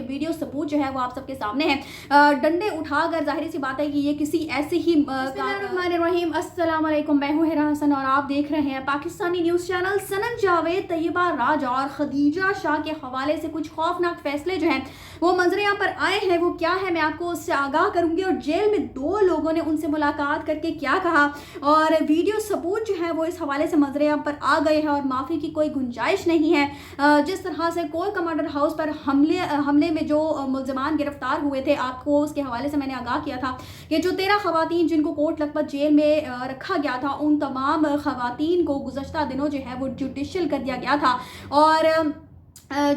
Video सबूत जो है वो आप सबके सामने है। डंडे उठाकर जाहिर सी बात है कि ये किसी ऐसे ही बिस्मिल्लाहिर्रहमानिर्रहीम, अस्सलाम वालेकुम, मैं हूं हिरा हसन और आप देख रहे हैं पाकिस्तानी न्यूज़ चैनल। सनम जावेद, तैयबा राजा और खदीजा शाह के हवाले से कुछ खौफनाक फैसले जो हैं वो मंजर यहाँ पर आए हैं। वो क्या है मैं आपको उससे आगाह करूंगी, और जेल में 2 लोगों ने उनसे मुलाकात करके क्या कहा और वीडियो सबूत जो है वो इस हवाले से मंजर यहाँ पर आ गए हैं और माफ़ी की कोई गुंजाइश नहीं है। जिस तरह से कोर कमांडर हाउस पर हमले में जो मुल्ज़िमान गिरफ्तार हुए थे, आपको उसके हवाले से मैंने आगाह किया था कि जो 13 खवातीन जिनको कोर्ट लखपत जेल में रखा गया था, उन तमाम खवातीन को गुज़श्ता दिनों जो है वो जुडिशल कर दिया गया था। और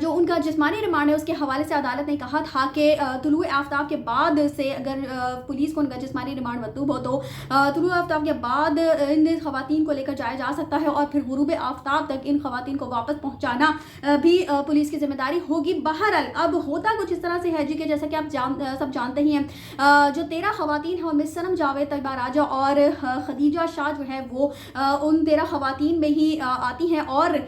जो उनका जिस्मानी रिमांड है उसके हवाले से अदालत ने कहा था कि तुलुए आफ्ताब के बाद से अगर पुलिस को उनका जिस्मानी रिमांड मतलूब हो तो तुलुए आफ्ताब के बाद इन खवातीन को लेकर जाया जा सकता है और फिर गुरूब आफ्ताब तक इन खवातीन को वापस पहुंचाना भी पुलिस की जिम्मेदारी होगी। बहरहाल अब होता कुछ इस तरह से है जी कि जैसा कि आप सब जानते ही हैं, जो 13 खवातीन हैं उनमें सनम जावेद, तैयबा राजा और खदीजा शाह जो है वो उन 13 खवातीन में ही आती हैं। और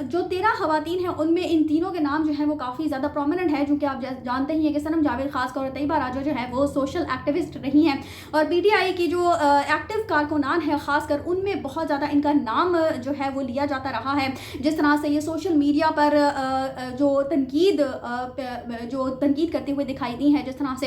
जो 13 खवातीन हैं उनमें इन तीनों के नाम जो है वो काफ़ी ज़्यादा प्रोमिनेंट है, जो कि आप जानते ही हैं कि सनम जावेद खासकर और तैयबा राजा जो है वो सोशल एक्टिविस्ट रही हैं और पीटीआई की जो एक्टिव कारकुनान है खासकर उनमें बहुत ज़्यादा इनका नाम जो है वो लिया जाता रहा है। जिस तरह से ये सोशल मीडिया पर जो तनकीद करते हुए दिखाई दी है, जिस तरह से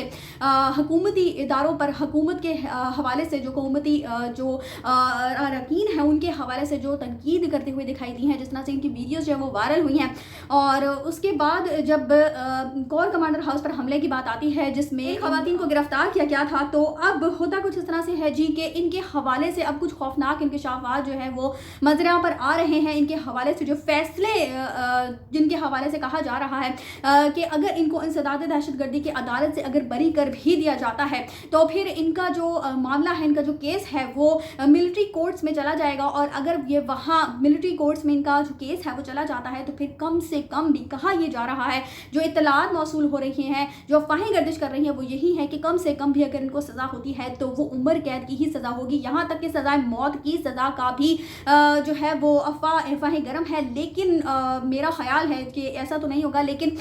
हुकूमती इदारों पर हुकूमत के हवाले से जो हुकूमती जो अरकान हैं उनके हवाले से जो तनकीद करते हुए दिखाई दी हैं, जिस तरह से इनकी वीडियोज़ जो है वो वायरल हुई हैं। और उसके बाद जब कोर कमांडर हाउस पर हमले की बात आती है जिसमें खवातीन को गिरफ्तार किया गया था, तो अब होता कुछ इस तरह से है जी कि इनके हवाले से अब कुछ खौफनाक इंकशाफात जो है वो मंजर पर आ रहे हैं। इनके हवाले से जो फैसले जिनके हवाले से कहा जा रहा है कि अगर इनको इंसदाद दहशतगर्दी की अदालत से अगर बरी कर भी दिया जाता है तो फिर इनका जो मामला है, इनका जो केस है वो मिलिट्री कोर्ट्स में चला जाएगा। और अगर ये वहाँ मिलिट्री कोर्ट्स में इनका जो केस है वो चला जाता है तो फिर कम से कम भी कहा यह जा रहा है, जो इत्तलात मौसूल हो रही हैं, जो अफवाहें गर्दिश कर रही हैं, वो यही है कि कम से कम भी अगर इनको सज़ा होती है तो वो उम्र कैद की ही सज़ा होगी। यहाँ तक कि सज़ाए मौत की सज़ा का भी जो है वो अफवाहें गर्म है। लेकिन मेरा ख्याल है कि ऐसा तो नहीं होगा, लेकिन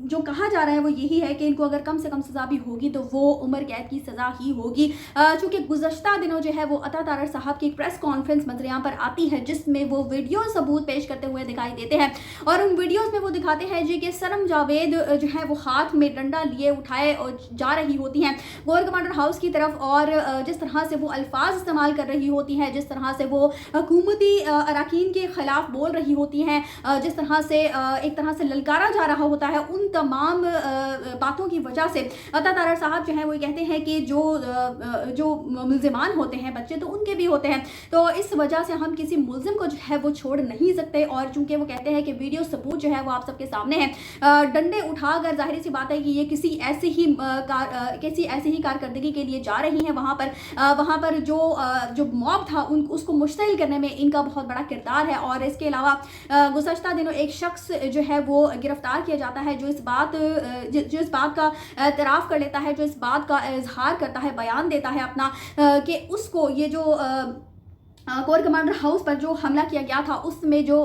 जो कहा जा रहा है वो यही है कि इनको अगर कम से कम सज़ा भी होगी तो वो उम्र कैद की सज़ा ही होगी। चूँकि गुज़श्ता दिनों जो है वो अता तारर साहब की प्रेस कॉन्फ्रेंस मंजर यहाँ पर आती है जिसमें वो वीडियो सबूत पेश करते हुए दिखाई देते हैं और उन वीडियोस में वो दिखाते हैं जी कि सनम जावेद जो है वो हाथ में डंडा लिए उठाए और जा रही होती हैं कोर कमांडर हाउस की तरफ, और जिस तरह से वो अल्फाज इस्तेमाल कर रही होती हैं, जिस तरह से वो हुकूमती अरकान के ख़िलाफ़ बोल रही होती हैं, जिस तरह से एक तरह से ललकारा जा रहा होता है, उन तमाम बातों की वजह से अता तारर साहब जो है वो कहते हैं कि जो मुल्ज़िमान होते हैं बच्चे तो उनके भी होते हैं, तो इस वजह से हम किसी मुल्ज़िम को जो है वो छोड़ नहीं सकते। और चूँकि वो कहते हैं कि वीडियो सबूत जो है वो आप सबके सामने है, डंडे उठाकर जाहिर सी बात है कि ये किसी ऐसे ही कारकर्दगी के लिए जा रही हैं। वहाँ पर जो मॉब था उसको मुश्तइल करने में इनका बहुत बड़ा किरदार है। और इसके अलावा गुज़श्ता दिनों एक शख्स जो है वो गिरफ्तार किया जाता है जो इस बात का एतराफ़ कर लेता है, जो इस बात का इजहार करता है, बयान देता है अपना कि उसको ये जो कोर कमांडर हाउस पर जो हमला किया गया था उसमें जो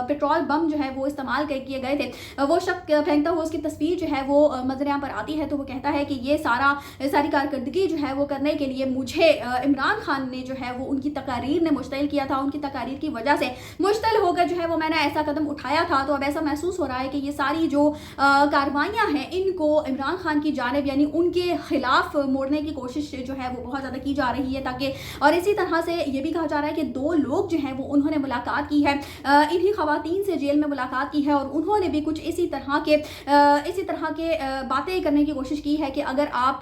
पेट्रोल बम जो है वो इस्तेमाल किए गए थे, वो शख्स फेंकता हुआ उसकी तस्वीर जो है वो मंजर यहाँ पर आती है। तो वो कहता है कि ये सारी कारकर्दगी जो है वो करने के लिए मुझे इमरान खान ने जो है वो उनकी तकारीर ने मुश्तइल किया था, उनकी तकारीर की वजह से मुश्तइल होकर जो है वो मैंने ऐसा कदम उठाया था। तो अब ऐसा महसूस हो रहा है कि ये सारी जो कार्रवाइयाँ हैं इनको इमरान खान की जानिब यानी उनके खिलाफ मोड़ने की कोशिश जो है वो बहुत ज़्यादा की जा रही है ताकि, और इसी तरह से ये भी कहा जा रहा है कि 2 लोग जो हैं वो उन्होंने मुलाकात की है, इन्हीं खवातीन से जेल में मुलाकात की है और उन्होंने भी कुछ इसी तरह के बातें करने की कोशिश की है कि अगर आप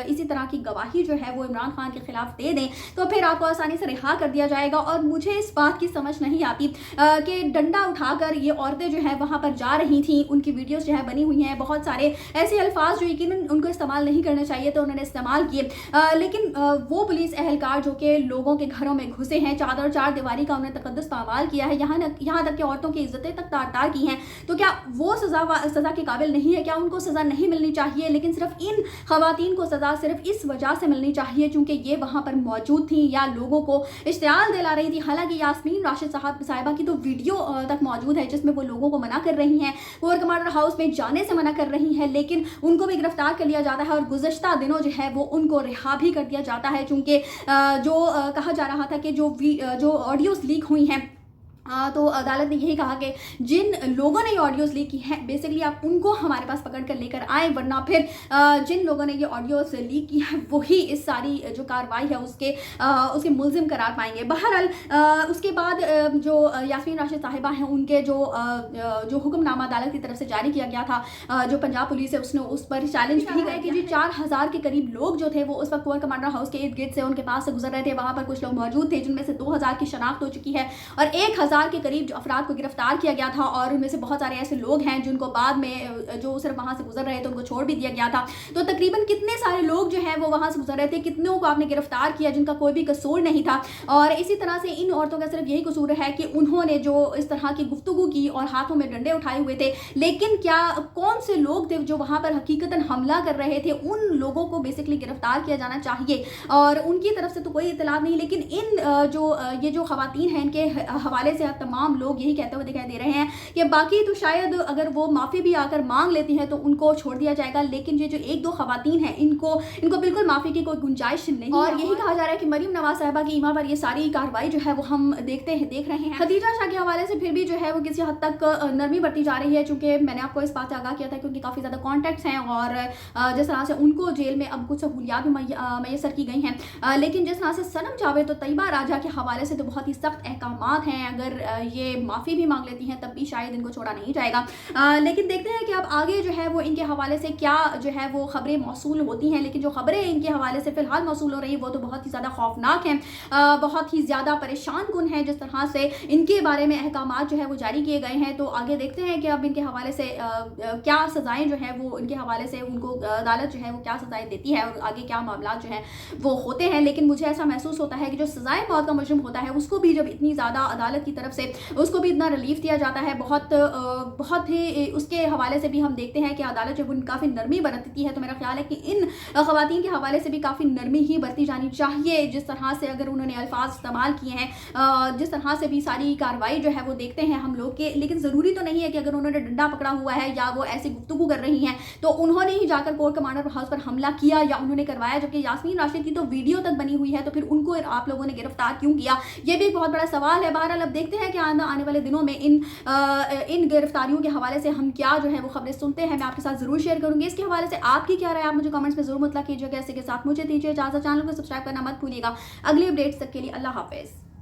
इसी तरह की गवाही जो है वो इमरान खान के खिलाफ दे दें तो फिर आपको आसानी से रिहा कर दिया जाएगा। और मुझे इस बात की समझ नहीं आती कि डंडा उठाकर ये औरतें जो है वहाँ पर जा रही थी, उनकी वीडियोस जो है बनी हुई हैं, बहुत सारे ऐसे अल्फाज जो यकीनन उनको इस्तेमाल नहीं करने चाहिए तो उन्होंने इस्तेमाल किए, लेकिन वो पुलिस एहलकार जो कि लोगों के घरों में घुसे हैं, चादर और चार दीवारी का उन्होंने तकद्दुस पामाल किया है, यहाँ तक कि औरतों की इज्जतें तक तार-तार की हैं, तो क्या वो सज़ा के काबिल नहीं है? क्या उनको सज़ा नहीं मिलनी चाहिए? लेकिन सिर्फ इन ख़वातीन को सज़ा सिर्फ इस वजह से मिलनी चाहिए क्योंकि ये वहाँ पर मौजूद थी या लोगों को इश्तियाल दिला रही थी। हालांकि यास्मीन राशिद साहिबा की तो वीडियो तक मौजूद है जिसमें वो लोगों को मना कर रही हैं, कोर कमांडर हाउस में जाने से मना कर रही हैं, लेकिन उनको भी गिरफ्तार कर लिया जाता है और गुज़श्ता दिनों जो है वो उनको रिहा भी कर दिया जाता है क्योंकि जो कहा जा रहा था कि जो ऑडियोज़ लीक हुई हैं तो अदालत ने यही कहा कि जिन लोगों ने ये ऑडियोज़ लीक की हैं बेसिकली आप उनको हमारे पास पकड़ कर लेकर आए, वरना फिर जिन लोगों ने ये ऑडियोज़ लीक की है वही इस सारी जो कार्रवाई है उसके मुलजिम करार पाएंगे। बहरहाल उसके बाद जो यास्मीन राशिद साहिबा हैं उनके जो हुक्मनामा अदालत की तरफ से जारी किया गया था, जो पंजाब पुलिस है उसने उस पर चैलेंज भी किया कि जी 4000 के करीब लोग जो थे वो उस वक्त कोर कमांडर हाउस के इर्द गिर्द से उनके पास से गुजर रहे थे। वहाँ पर कुछ लोग मौजूद थे जिनमें से 2000 की शनाख्त हो चुकी है और 1000 के करीब जो अफराद को गिरफ्तार किया गया था और उनमें से बहुत सारे ऐसे लोग हैं जिनको बाद में जो सिर्फ वहां से गुजर रहे थे उनको छोड़ भी दिया गया था। तो तकरीबन कितने सारे लोग जो हैं वो वहां से गुजर रहे थे, कितनों को आपने गिरफ्तार किया जिनका कोई भी कसूर नहीं था। और इसी तरह से इन औरतों का सिर्फ यही कसूर है कि उन्होंने जो इस तरह की गुफ्तगू की और हाथों में डंडे उठाए हुए थे, लेकिन क्या कौन से लोग थे जो वहां पर हकीकतन हमला कर रहे थे, उन लोगों को बेसिकली गिरफ्तार किया जाना चाहिए और उनकी तरफ से तो कोई इतला नहीं। लेकिन इन ये जो खवातीन हैं इनके हवाले से तमाम लोग यही कहते हुए दिखाई दे रहे हैं कि बाकी तो शायद अगर वो माफ़ी भी आकर मांग लेती हैं तो उनको छोड़ दिया जाएगा, लेकिन ये जो एक दो खवातीन हैं इनको बिल्कुल माफ़ी की कोई गुंजाइश नहीं। और यही कहा जा रहा है कि मरीम नवाज साहिबा की ईमा पर ये सारी कार्रवाई जो है वो हम देख रहे हैं। खदीजा शाह के हवाले से फिर भी जो है वो किसी हद तक नरमी बरती जा रही है, चूँकि मैंने आपको इस बात से आगाह किया था कि उनके काफ़ी ज़्यादा कॉन्टैक्ट्स हैं और जिस तरह से उनको जेल में अब कुछ सहूलियात भी मैसर की गई हैं, लेकिन जिस तरह से सनम जावेद तो तैयबा राजा के हवाले से तो बहुत ही सख्त अहकामात हैं। अगर ये माफ़ी भी मांग लेती हैं तब भी शायद इनको छोड़ा नहीं जाएगा। लेकिन देखते हैं कि अब आगे जो है वो इनके हवाले से क्या जो है वो खबरें मौसूल होती हैं, लेकिन जो खबरें इनके हवाले से फ़िलहाल मौसूल हो रही है वो तो बहुत ही ज़्यादा खौफनाक हैं, बहुत ही ज़्यादा परेशान कुन है जिस तरह से इनके बारे में अहकामात जो है वो जारी किए गए हैं। तो आगे देखते हैं कि अब इनके हवाले से क्या सज़ाएँ जो है वो इनके हवाले से उनको अदालत जो है वो क्या सज़ाएँ देती है और आगे क्या मामला जो हैं वो होते हैं। लेकिन मुझे ऐसा महसूस होता है कि जो सज़ाएँ मौत का मुजरिम होता है उसको भी जब इतनी ज़्यादा अदालत की तरफ से उसको भी इतना रिलीफ दिया जाता है, बहुत ही उसके हवाले से भी हम देखते हैं कि अदालत जब काफ़ी नरमी बरतती है, तो मेरा ख्याल है कि इन ख़वातीन के हवाले से भी काफ़ी नरमी ही बरती जानी चाहिए। जिस तरह से अगर उन्होंने अल्फाज इस्तेमाल किए हैं, जिस तरह से भी सारी कार्रवाई जो है वो देखते हैं हम लोग के, लेकिन ज़रूरी तो नहीं है कि अगर उन्होंने डंडा पकड़ा हुआ है या वो ऐसी गुफ्तगू कर रही हैं तो उन्होंने ही जाकर कोर कमांडर हाउस पर हमला किया या उन्होंने करवाया। जबकि यास्मीन राशिद की तो वीडियो तक बनी हुई है, तो फिर उनको आप लोगों ने गिरफ्तार क्यों किया, ये भी एक बहुत बड़ा सवाल है। बहरहाल अब देखते हैं कि आने वाले दिनों में इन गिरफ्तारियों के हवाले से हम क्या जो है वो खबरें सुनते हैं, मैं आपके साथ जरूर शेयर करूंगी। इसके हवाले से आपकी क्या राय, आप मुझे कमेंट्स में जरूर मुतला कीजिएगा। इसी के साथ मुझे दीजिए इजाजत, चैनल को सब्सक्राइब करना मत भूलिएगा। अगली अपडेट्स तक के लिए अल्लाह हाफिज़।